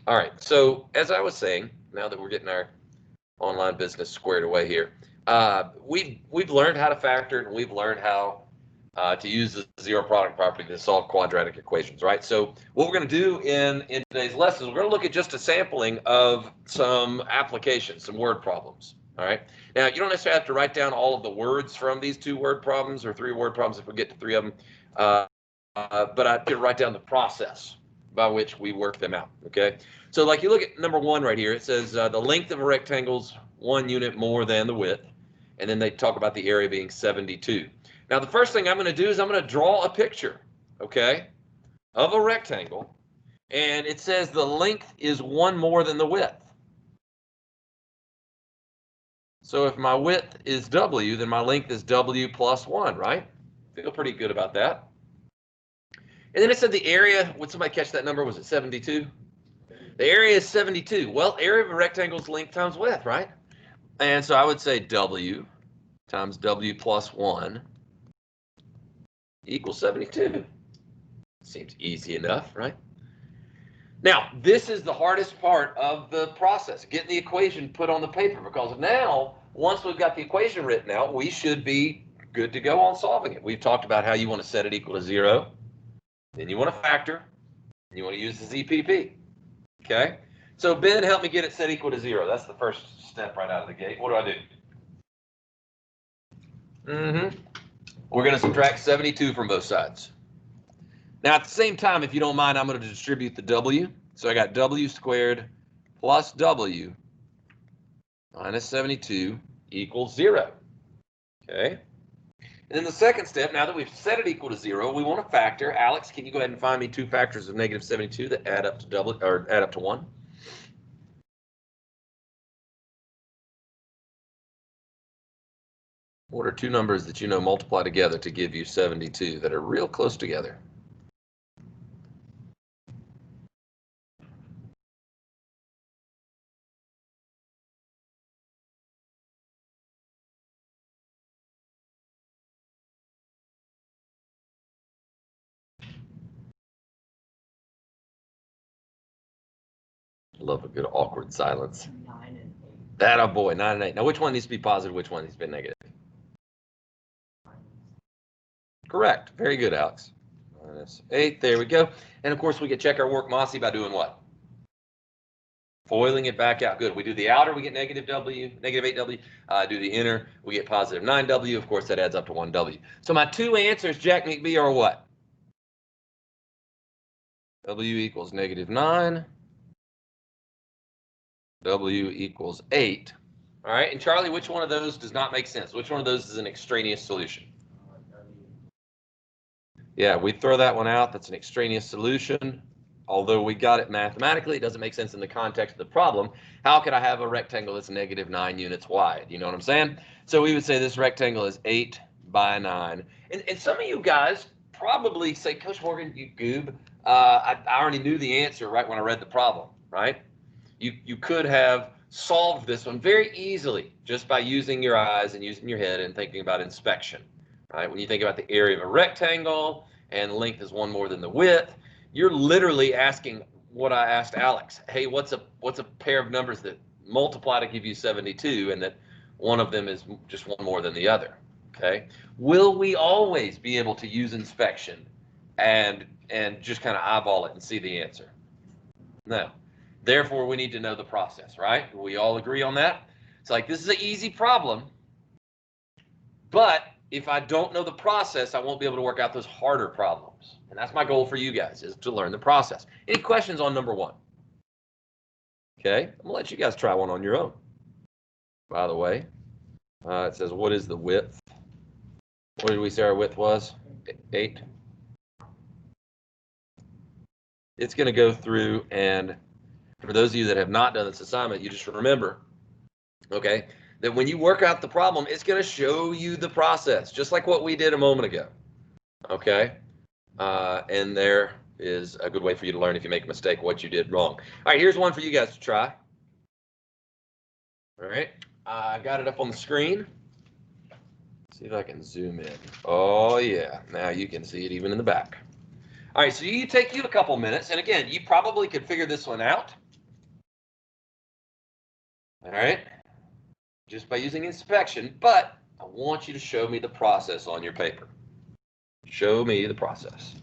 All right, so as I was saying, now that we're getting our online business squared away here, we've learned how to factor and we've learned how to use the zero product property to solve quadratic equations, right? So what we're going to do in today's lesson is we're going to look at just a sampling of some applications, some word problems, all right? Now, you don't necessarily have to write down all of the words from these 2 word problems or 3 word problems if we get to 3 of them, but I did write down the process by which we work them out, okay? So like you look at number 1 right here, it says the length of a rectangle is 1 unit more than the width, and then they talk about the area being 72. Now, the first thing I'm going to do is I'm going to draw a picture, okay, of a rectangle, and it says the length is 1 more than the width. So if my width is W, then my length is W plus 1, right? Feel pretty good about that. And then it said the area, would somebody catch that number? Was it 72? The area is 72. Well, area of a rectangle is length times width, right? And so I would say W times W plus 1 equals 72. Seems easy enough, right? Now, this is the hardest part of the process, getting the equation put on the paper, because now, once we've got the equation written out, we should be good to go on solving it. We've talked about how you want to set it equal to 0, then you want to factor, and you want to use the ZPP, okay? So Ben, help me get it set equal to 0. That's the first step right out of the gate. What do I do? We're going to subtract 72 from both sides. Now, at the same time, if you don't mind, I'm going to distribute the W. So I got W squared plus W minus 72 equals 0. Okay. And then the second step, now that we've set it equal to 0, we want to factor. Alex, can you go ahead and find me 2 factors of negative 72 that add up to W or add up to 1? What are 2 numbers that you know multiply together to give you 72 that are real close together? Love a good awkward silence. 9 and 8. That a boy, 9 and 8. Now, which one needs to be positive? Which one needs to be negative? Correct. Very good, Alex. Minus 8. There we go. And of course, we can check our work Mossy by doing what? Foiling it back out. Good. We do the outer, we get negative W, negative 8W. Do the inner, we get positive 9W. Of course, that adds up to 1W. So my 2 answers, Jack McBee, are what? W equals negative 9. W equals 8. All right. And Charlie, which one of those does not make sense? Which one of those is an extraneous solution? Yeah, we throw that one out. That's an extraneous solution. Although we got it mathematically, it doesn't make sense in the context of the problem. How could I have a rectangle that's negative 9 units wide? You know what I'm saying? So we would say this rectangle is 8 by 9. And some of you guys probably say, Coach Morgan, you goob. I already knew the answer right when I read the problem, right? You could have solved this one very easily just by using your eyes and using your head and thinking about inspection, right? When you think about the area of a rectangle and length is 1 more than the width, you're literally asking what I asked Alex. Hey, what's a pair of numbers that multiply to give you 72 and that one of them is just 1 more than the other? Okay. Will we always be able to use inspection and just kind of eyeball it and see the answer? No. Therefore, we need to know the process, right? We all agree on that? It's like, this is an easy problem, but if I don't know the process, I won't be able to work out those harder problems. And that's my goal for you guys, is to learn the process. Any questions on number 1? Okay, I'm gonna let you guys try one on your own. By the way, it says, what is the width? What did we say our width was? 8. It's gonna go through, and for those of you that have not done this assignment, you just remember, okay, that when you work out the problem, it's going to show you the process, just like what we did a moment ago, okay? And there is a good way for you to learn if you make a mistake what you did wrong. All right, here's one for you guys to try. All right, I got it up on the screen. See if I can zoom in. Oh, yeah, now you can see it even in the back. All right, so you take you a couple minutes, and again, you probably could figure this one out. All right, just by using inspection, but I want you to show me the process on your paper. Show me the process.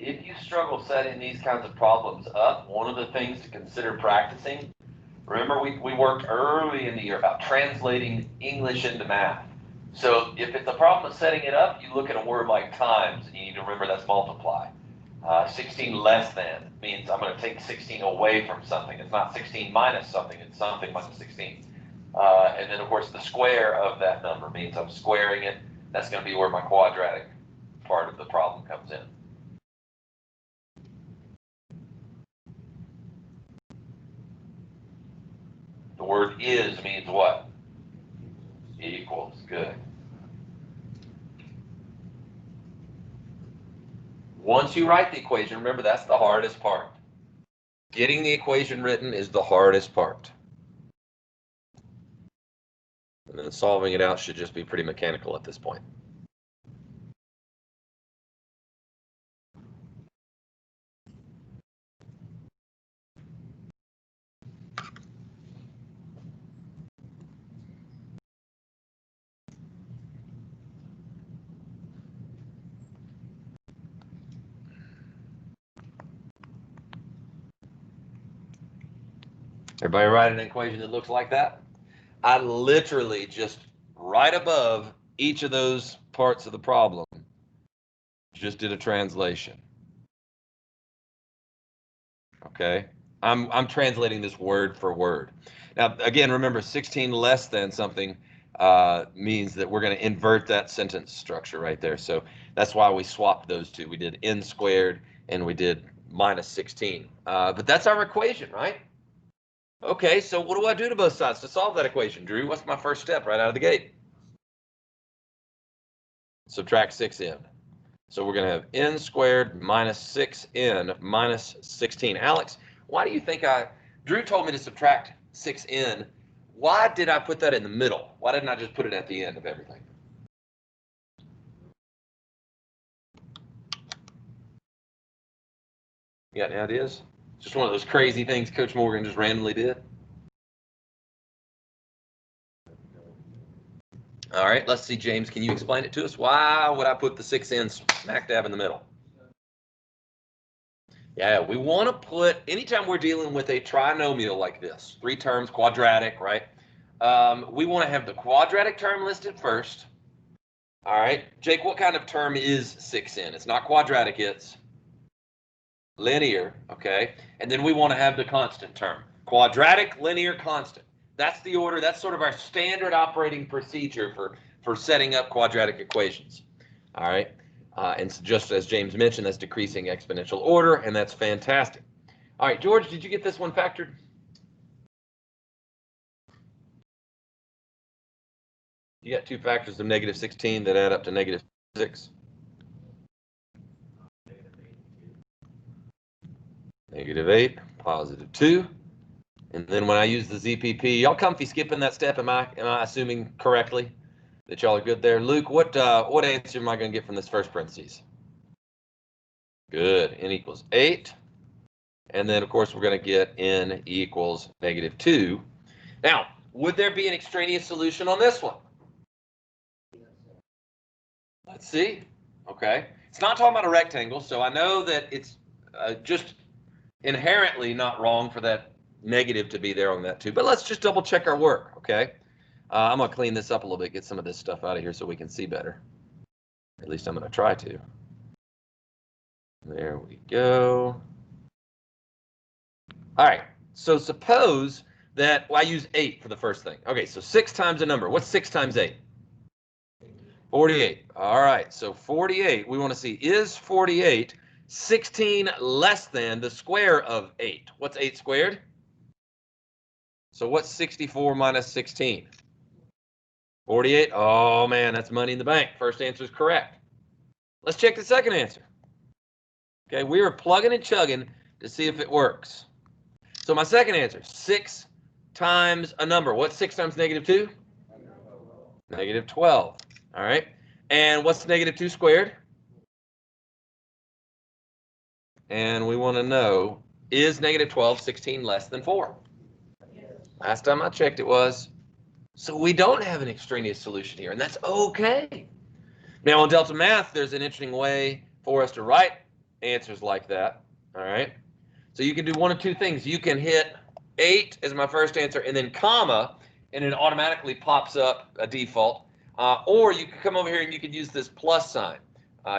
If you struggle setting these kinds of problems up, one of the things to consider practicing, remember we worked early in the year about translating English into math. So if it's a problem of setting it up, you look at a word like times, and you need to remember that's multiply. 16 less than means I'm going to take 16 away from something. It's not 16 minus something, it's something minus 16. And then, of course, the square of that number means I'm squaring it. That's going to be where my quadratic part of the problem comes in. The word is means what? Equals. Good. Once you write the equation, remember that's the hardest part. Getting the equation written is the hardest part. And then solving it out should just be pretty mechanical at this point. Everybody write an equation that looks like that? I literally just right above each of those parts of the problem just did a translation. Okay, I'm translating this word for word. Now again, remember 16 less than something means that we're going to invert that sentence structure right there. So that's why we swapped those two. We did n squared and we did minus 16. But that's our equation, right? Okay, so what do I do to both sides to solve that equation, Drew? What's my first step right out of the gate? Subtract 6n. So we're going to have n squared minus 6n minus 16. Alex, why do you think Drew told me to subtract 6n. Why did I put that in the middle? Why didn't I just put it at the end of everything? You got any ideas? Just one of those crazy things Coach Morgan just randomly did. All right, let's see, James, can you explain it to us? Why would I put the 6n smack dab in the middle? Yeah, we want to put, anytime we're dealing with a trinomial like this, 3 terms, quadratic, right? We want to have the quadratic term listed first. All right, Jake, what kind of term is 6n? It's not quadratic, it's linear, okay? And then we want to have the constant term, quadratic, linear, constant. That's the order. That's sort of our standard operating procedure for setting up quadratic equations. All right. And so just as James mentioned, that's decreasing exponential order, and that's fantastic. All right, George, did you get this one factored? You got 2 factors of negative 16 that add up to negative 6. Negative 8, positive 2. And then when I use the ZPP, y'all comfy skipping that step? Am I assuming correctly that y'all are good there? Luke, what answer am I going to get from this first parentheses? Good. N equals 8. And then, of course, we're going to get n equals negative 2. Now, would there be an extraneous solution on this one? Let's see. Okay. It's not talking about a rectangle, so I know that it's just inherently not wrong for that negative to be there on that too. But let's just double check our work, okay? I'm going to clean this up a little bit, get some of this stuff out of here so we can see better. At least I'm going to try to. There we go. All right, so suppose that, well, I use 8 for the first thing. Okay, so 6 times a number. What's 6 times 8? 48. All right, so 48, we want to see, is 48 16 less than the square of 8? What's 8 squared? So what's 64 minus 16? 48. Oh, man, that's money in the bank. First answer is correct. Let's check the second answer. Okay, we are plugging and chugging to see if it works. So my second answer, 6 times a number. What's 6 times negative 2? Negative 12. All right. And what's negative 2 squared? And we want to know, is negative 12 16 less than 4? Last time I checked, it was. So we don't have an extraneous solution here, and that's okay. Now, in Delta Math, there's an interesting way for us to write answers like that. All right. So you can do one of two things. You can hit 8 as my first answer and then comma, and it automatically pops up a default. Or you could come over here and you could use this plus sign.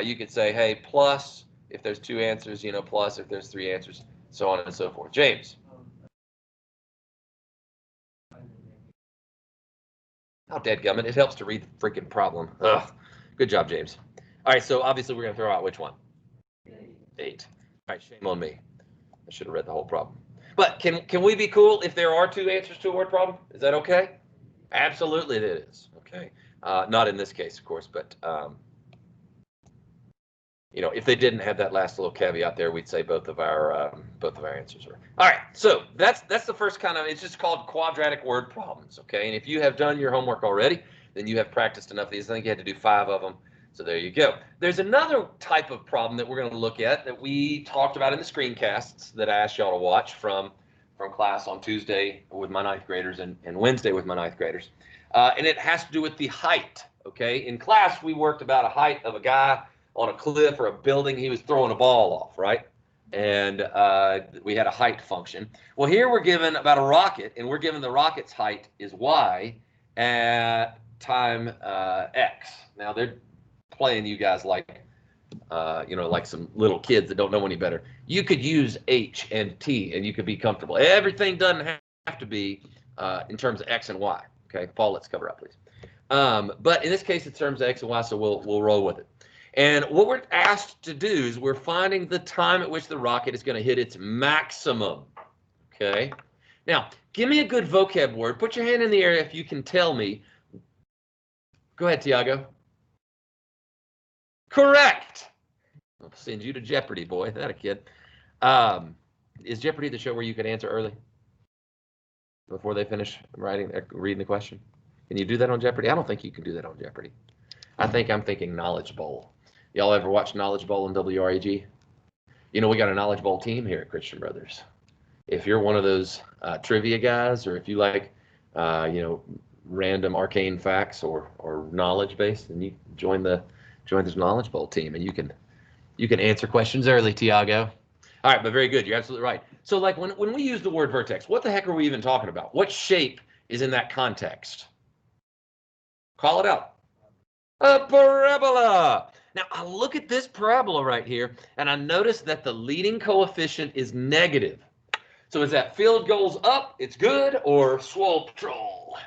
You could say, hey, plus if there's 2 answers, you know, plus if there's 3 answers, so on and so forth. James. Oh, dadgummit, it helps to read the freaking problem. Ugh. Good job, James. All right, so obviously we're going to throw out which one? 8. All right, shame on me. I should have read the whole problem. But can we be cool if there are 2 answers to a word problem? Is that okay? Absolutely it is. Okay. Not in this case, of course, but you know, if they didn't have that last little caveat there, we'd say both of our answers are. All right, so that's the first kind of, it's just called quadratic word problems, okay? And if you have done your homework already, then you have practiced enough of these. I think you had to do 5 of them. So there you go. There's another type of problem that we're going to look at that we talked about in the screencasts that I asked y'all to watch from class on Tuesday with my 9th graders and Wednesday with my 9th graders. And it has to do with the height, okay? In class, we worked about a height of a guy on a cliff or a building. He was throwing a ball off, right? And we had a height function. Well, here we're given about a rocket, and we're given the rocket's height is y at time x. Now, they're playing you guys like, you know, like some little kids that don't know any better. You could use h and t, and you could be comfortable. Everything doesn't have to be in terms of x and y. Okay, Paul, let's cover up, please. But in this case, it's terms of x and y, so we'll roll with it. And what we're asked to do is we're finding the time at which the rocket is going to hit its maximum. Okay. Now, give me a good vocab word. Put your hand in the air if you can tell me. Go ahead, Tiago. Correct. I'll send you to Jeopardy, boy. That a kid. Is Jeopardy the show where you can answer early before they finish reading the question? Can you do that on Jeopardy? I don't think you can do that on Jeopardy. I'm thinking Knowledge Bowl. Y'all ever watch Knowledge Bowl on WRAG? You know, we got a Knowledge Bowl team here at Christian Brothers. If you're one of those trivia guys, or if you like, you know, random arcane facts or knowledge base, then you join this Knowledge Bowl team, and you can answer questions early, Tiago. All right, but very good. You're absolutely right. So, like when we use the word vertex, what the heck are we even talking about? What shape is in that context? Call it out. A parabola. Now, I look at this parabola right here, and I notice that the leading coefficient is negative. So as that field goes up, it's good, or swole patrol?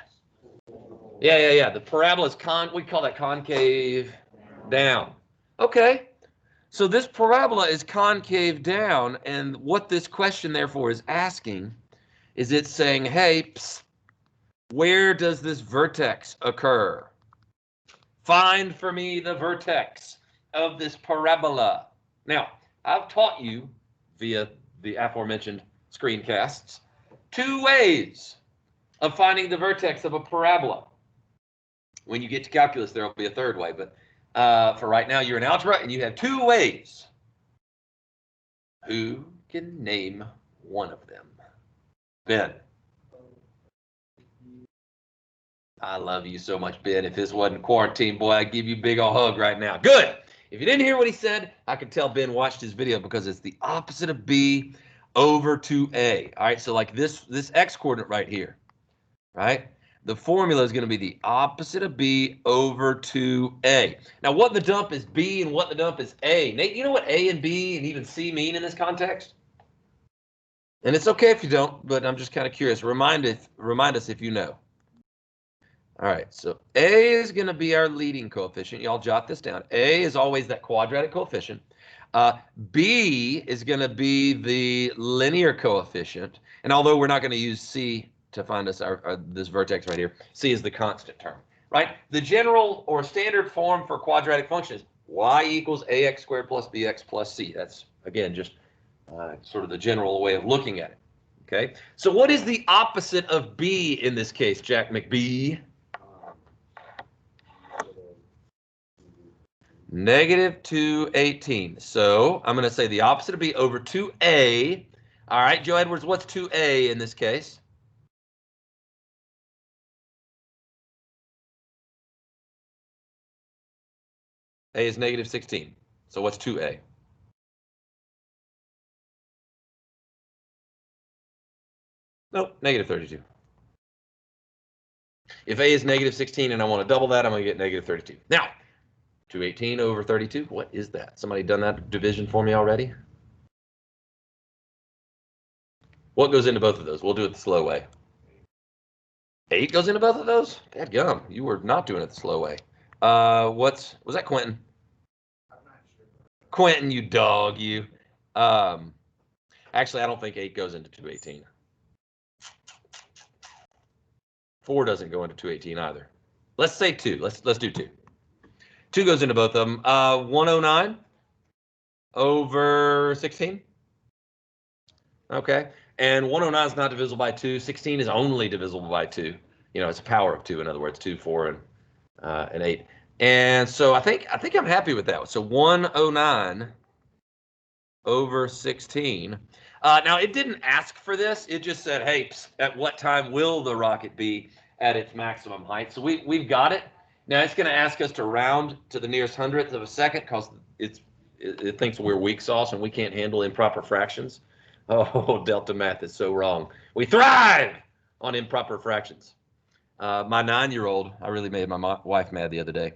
Yeah. The parabola is we call that concave down. Okay. So this parabola is concave down, and what this question, therefore, is asking is it's saying, hey, psst, where does this vertex occur? Find for me the vertex of this parabola. Now, I've taught you via the aforementioned screencasts 2 ways of finding the vertex of a parabola. When you get to calculus, there will be a 3rd way, but for right now, you're in algebra and you have 2 ways. Who can name one of them? Ben. I love you so much, Ben. If this wasn't quarantine, boy, I'd give you a big old hug right now. Good. If you didn't hear what he said, I could tell Ben watched his video because it's the opposite of B over 2A. All right, so like this x coordinate right here, right? the formula is going to be the opposite of B over 2A. Now, what in the dump is B and what in the dump is A? Nate, you know what A and B and even C mean in this context? And it's okay if you don't, but I'm just kind of curious. Remind us if you know. All right, so A is going to be our leading coefficient. Y'all jot this down. A is always that quadratic coefficient. B is going to be the linear coefficient. And although we're not going to use C to find us this vertex right here, C is the constant term, right? The general or standard form for quadratic function is y equals ax squared plus bx plus c. That's, again, just sort of the general way of looking at it, okay? So what is the opposite of B in this case, Jack McBee? Negative 218. So I'm going to say the opposite of B over 2A. All right, Joe Edwards, what's 2A in this case? A is negative 16. So what's 2A? Nope, negative 32. If A is negative 16 and I want to double that, I'm going to get negative 32. Now, 218 over 32, what is that? Somebody done that division for me already? What goes into both of those? We'll do it the slow way. 8 goes into both of those? Dadgum, you were not doing it the slow way. Was that Quentin? I'm not sure. Quentin, you dog, you. Actually, I don't think 8 goes into 218. 4 doesn't go into 218 either. Let's say 2. Let's do 2. 2 goes into both of them. 109 over 16. Okay. And 109 is not divisible by 2. 16 is only divisible by 2. You know, it's a power of 2. In other words, 2, 4, and 8. And so I think I'm happy with that. So 109 over 16. Now, it didn't ask for this. It just said, hey, at what time will the rocket be at its maximum height? So we've got it. Now, it's going to ask us to round to the nearest hundredth of a second because it thinks we're weak sauce and we can't handle improper fractions. Oh, delta math is so wrong. We thrive on improper fractions. My 9-year-old, I really made my wife mad the other day.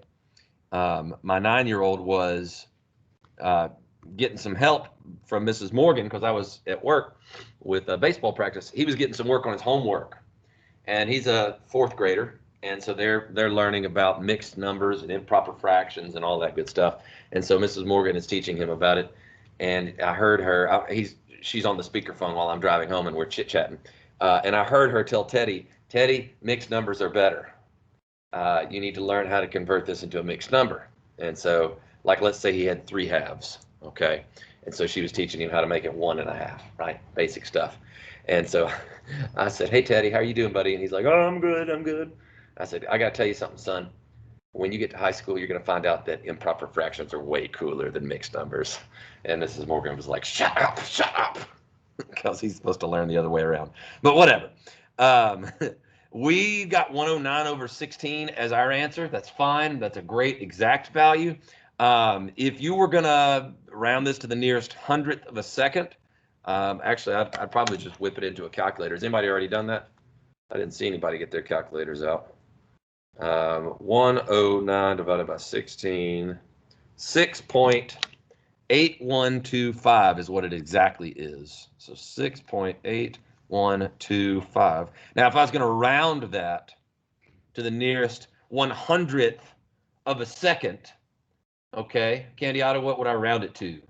My 9-year-old was getting some help from Mrs. Morgan because I was at work with baseball practice. He was getting some work on his homework, and he's a 4th grader, and so they're learning about mixed numbers and improper fractions and all that good stuff. And so Mrs. Morgan is teaching him about it, and I heard her. She's on the speakerphone while I'm driving home, and we're chit-chatting. And I heard her tell Teddy, mixed numbers are better. You need to learn how to convert this into a mixed number. And so, like, let's say he had 3 halves, okay? And so she was teaching him how to make it 1 1/2, right? Basic stuff. And so I said, hey, Teddy, how are you doing, buddy? And he's like, oh, I'm good. I said, I got to tell you something, son. When you get to high school, you're going to find out that improper fractions are way cooler than mixed numbers. And Mrs. Morgan was like, shut up, because he's supposed to learn the other way around. But whatever. We got 109 over 16 as our answer. That's fine. That's a great exact value. If you were going to round this to the nearest hundredth of a second, actually, I'd probably just whip it into a calculator. Has anybody already done that? I didn't see anybody get their calculators out. 109 divided by 16, 6.8125 is what it exactly is. So 6.8125. Now, if I was going to round that to the nearest 100th of a second, okay, Candiato, what would I round it to?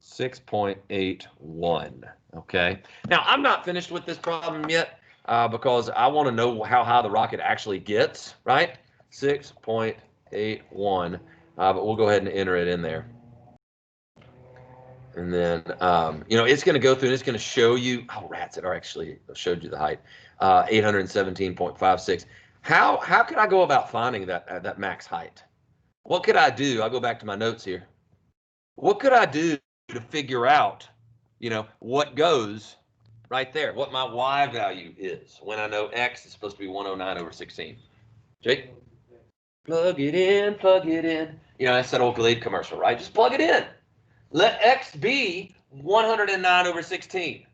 6.81. Okay. Now, I'm not finished with this problem yet. Because I want to know how high the rocket actually gets, right? 6.81, but we'll go ahead and enter it in there. And then, it's going to go through and it's going to show you, oh, rats, it actually showed you the height, 817.56. How could I go about finding that max height? What could I do? I'll go back to my notes here. What could I do to figure out, what goes right there, what my y value is when I know x is supposed to be 109 over 16. Jake? Plug it in. That's that old Glade commercial, right? Just plug it in. Let x be 109 over 16.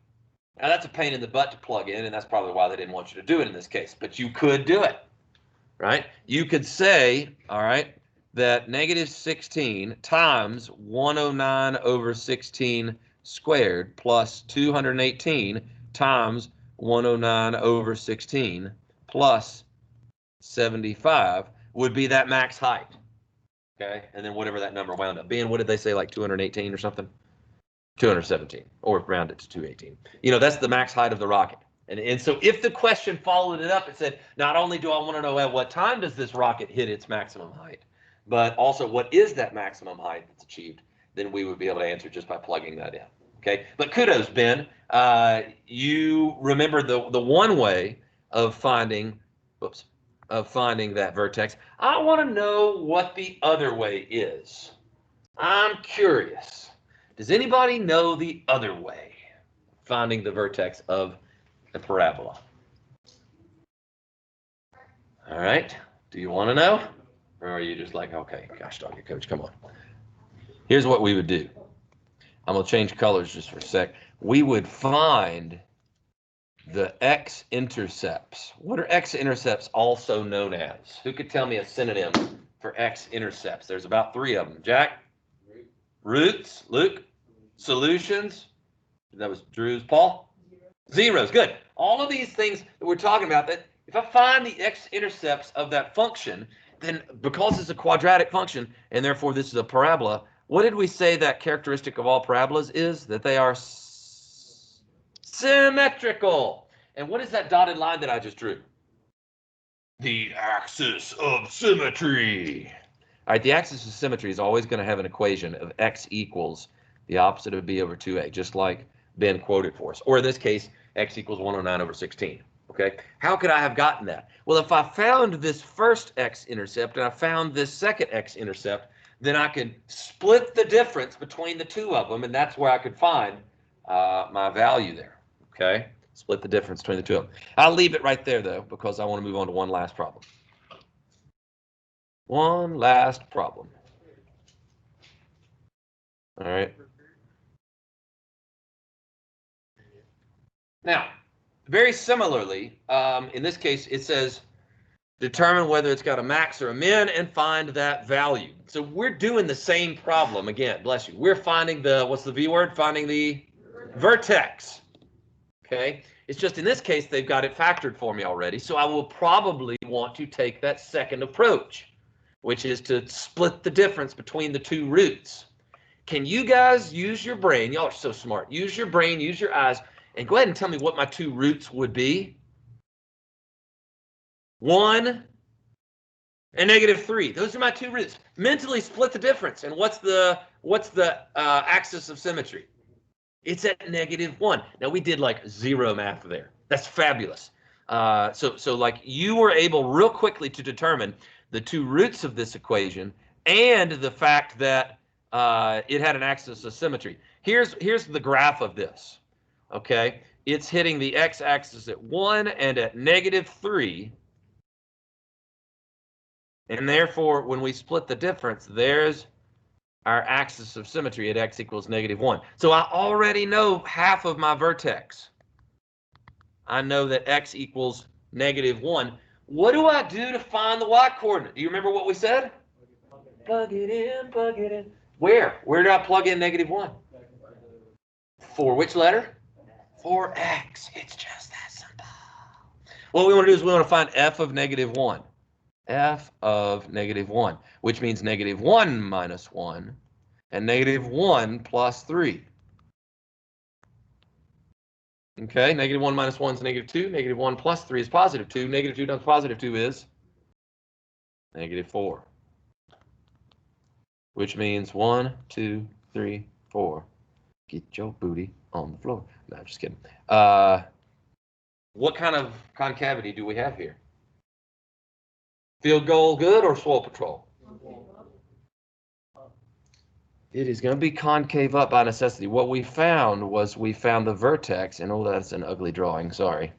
Now that's a pain in the butt to plug in, and that's probably why they didn't want you to do it in this case. But you could do it, right? You could say, all right, that negative 16 times 109 over 16 squared plus 218 times 109 over 16 plus 75 would be that max height. Okay, and then whatever that number wound up being, what did they say, like 218 or something? 217, or round it to 218. You know, that's the max height of the rocket. And so if the question followed it up, it said, not only do I want to know at what time does this rocket hit its maximum height, but also what is that maximum height that's achieved, then we would be able to answer just by plugging that in. Okay, but kudos, Ben. You remember the one way of finding, that vertex. I want to know what the other way is. I'm curious. Does anybody know the other way of finding the vertex of a parabola? All right. Do you want to know? Or are you just like, okay, gosh dog it, coach, come on. Here's what we would do. I'm going to change colors just for a sec. We would find the x-intercepts. What are x-intercepts also known as? Who could tell me a synonym for x-intercepts? There's about 3 of them. Jack? Roots. Luke? Solutions? That was Drew's. Paul? Zeros. Good. All of these things that we're talking about, that if I find the x-intercepts of that function, then because it's a quadratic function, and therefore this is a parabola, what did we say that characteristic of all parabolas is? That they are symmetrical. And what is that dotted line that I just drew? The axis of symmetry. All right, the axis of symmetry is always going to have an equation of x equals the opposite of b over 2a, just like Ben quoted for us. Or in this case, x equals 109 over 16. Okay, how could I have gotten that? Well, if I found this first x-intercept and I found this second x-intercept, then I could split the difference between the two of them, and that's where I could find my value there. Okay, split the difference between the two of them. I'll leave it right there, though, because I want to move on to one last problem. One last problem. All right. Now, very similarly, in this case, it says determine whether it's got a max or a min and find that value. So we're doing the same problem again. Bless you. We're finding the, what's the V word? Finding the vertex. Okay. It's just in this case, they've got it factored for me already. So I will probably want to take that second approach, which is to split the difference between the two roots. Can you guys use your brain? Y'all are so smart. Use your brain, use your eyes, and go ahead and tell me what my two roots would be. 1 and -3. Those are my two roots. Mentally split the difference. And what's the axis of symmetry? It's at -1. Now we did like 0 math there. That's fabulous. So like you were able real quickly to determine the two roots of this equation and the fact that it had an axis of symmetry. Here's the graph of this. Okay, it's hitting the x-axis at 1 and at -3. And therefore, when we split the difference, there's our axis of symmetry at x equals -1. So I already know half of my vertex. I know that x equals -1. What do I do to find the y-coordinate? Do you remember what we said? Plug it in, plug it in. Where? Where do I plug in -1? For which letter? For x. It's just that simple. What we want to do is we want to find f of -1. F of -1, which means -1 minus 1 and -1 plus 3. Okay, -1 minus 1 is -2. -1 plus 3 is +2. -2 times +2 is -4. Which means 1, 2, 3, 4. Get your booty on the floor. No, just kidding. What kind of concavity do we have here? Field goal good or swole patrol? It is going to be concave up by necessity. What we found was the vertex, and oh, that's an ugly drawing, sorry.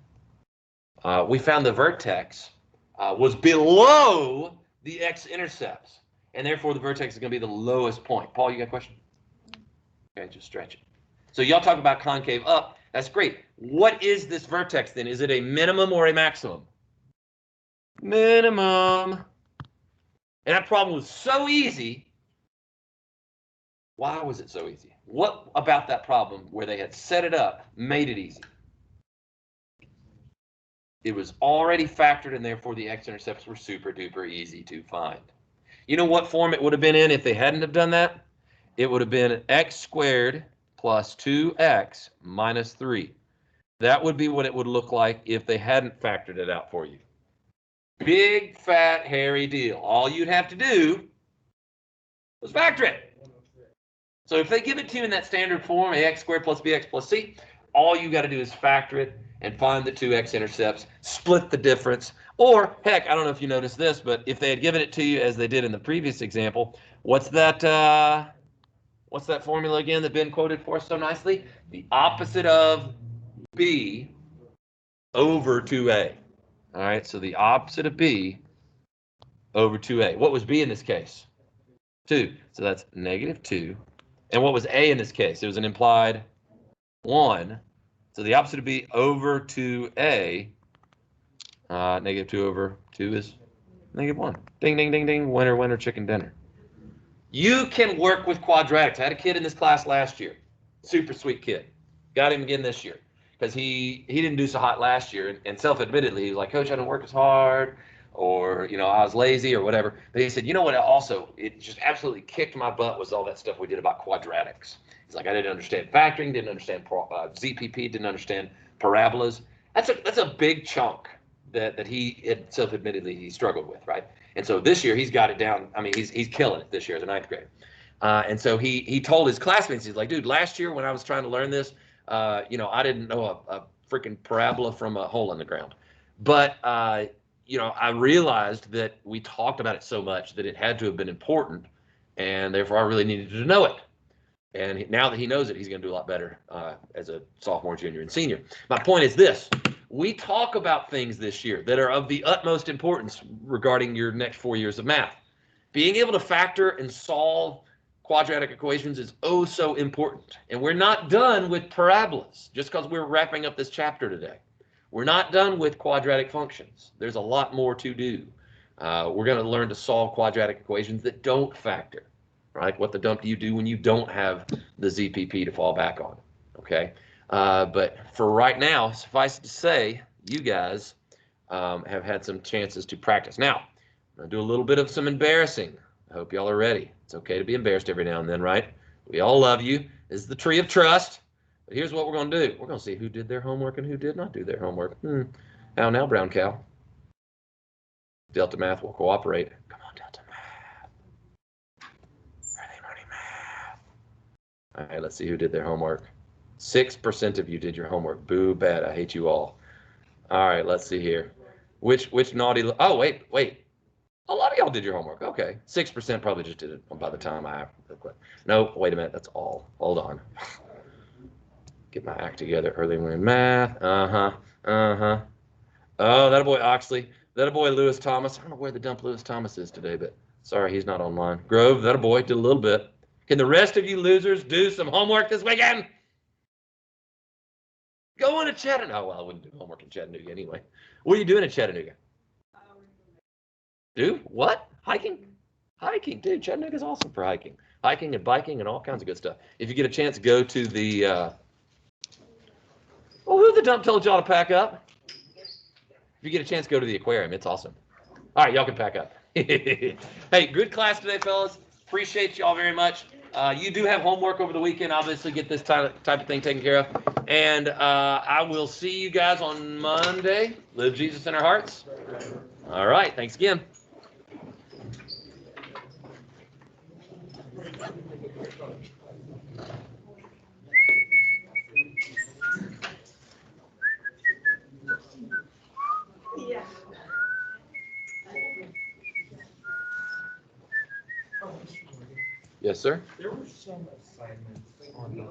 We found the vertex was below the x-intercepts, and therefore the vertex is going to be the lowest point. Paul, you got a question? Okay, just stretch it. So y'all talk about concave up. That's great. What is this vertex then? Is it a minimum or a maximum? Minimum. And that problem was so easy. Why was it so easy? What about that problem where they had set it up made it easy? It was already factored, and therefore the x-intercepts were super duper easy to find. You know what form it would have been in if they hadn't have done that? It would have been x squared plus 2x minus 3. That would be what it would look like if they hadn't factored it out for you. Big, fat, hairy deal. All you'd have to do was factor it. So if they give it to you in that standard form, ax squared plus bx plus c, all you got to do is factor it and find the two x-intercepts, split the difference. Or, heck, I don't know if you noticed this, but if they had given it to you as they did in the previous example, what's that formula again that Ben quoted for us so nicely? The opposite of b over 2a. All right, so the opposite of b over 2a. What was b in this case? 2. So that's negative 2. And what was a in this case? It was an implied 1. So the opposite of b over 2a, negative 2 over 2 is negative 1. Ding, ding, ding, ding. Winner, winner, chicken dinner. You can work with quadratics. I had a kid in this class last year. Super sweet kid. Got him again this year because he didn't do so hot last year. And self-admittedly, he was like, Coach, I didn't work as hard, or, you know, I was lazy or whatever. But he said, you know what, also, it just absolutely kicked my butt was all that stuff we did about quadratics. He's like, I didn't understand factoring, didn't understand ZPP, didn't understand parabolas. That's a big chunk that he had self-admittedly he struggled with, right? And so this year he's got it down. I mean, he's killing it this year as a ninth grader. And so he told his classmates, he's like, dude, last year when I was trying to learn this, you know, I didn't know a freaking parabola from a hole in the ground. But, you know, I realized that we talked about it so much that it had to have been important, and therefore I really needed to know it. And now that he knows it, he's going to do a lot better as a sophomore, junior, and senior. My point is this. We talk about things this year that are of the utmost importance regarding your next 4 years of math. Being able to factor and solve quadratic equations is oh so important. And we're not done with parabolas just because we're wrapping up this chapter today. We're not done with quadratic functions. There's a lot more to do. We're going to learn to solve quadratic equations that don't factor. Right? What the dump do you do when you don't have the ZPP to fall back on? Okay. But for right now, suffice it to say, you guys have had some chances to practice. Now, I'm going to do a little bit of some embarrassing. I hope y'all are ready. It's okay to be embarrassed every now and then, right? We all love you. This is the tree of trust. But here's what we're going to do. We're going to see who did their homework and who did not do their homework. How now, brown cow? Delta Math will cooperate. Come on, Delta Math. Are they learning math? All right, let's see who did their homework. 6% of you did your homework. Boo, bad. I hate you all. All right, let's see here. Which naughty? Oh, wait. A lot of y'all did your homework. Okay. 6% probably just did it by the time I real quick. No, wait a minute. That's all. Hold on. Get my act together. Early in math. Oh, that boy Oxley. That boy Lewis Thomas. I don't know where the dump Lewis Thomas is today, but sorry, he's not online. Grove, that boy did a little bit. Can the rest of you losers do some homework this weekend? Go into Chattanooga. Oh, well, I wouldn't do homework in Chattanooga anyway. What are you doing in Chattanooga? Do what? Hiking? Hiking, dude. Chattanooga's awesome for hiking. Hiking and biking and all kinds of good stuff. If you get a chance, go to the. Well, who the dump told y'all to pack up? If you get a chance, go to the aquarium. It's awesome. All right, y'all can pack up. Hey, good class today, fellas. Appreciate y'all very much. You do have homework over the weekend. Obviously, get this type of thing taken care of. And I will see you guys on Monday. Live Jesus in our hearts. All right. Thanks again. Yeah. Yes, sir. There were some assignments on the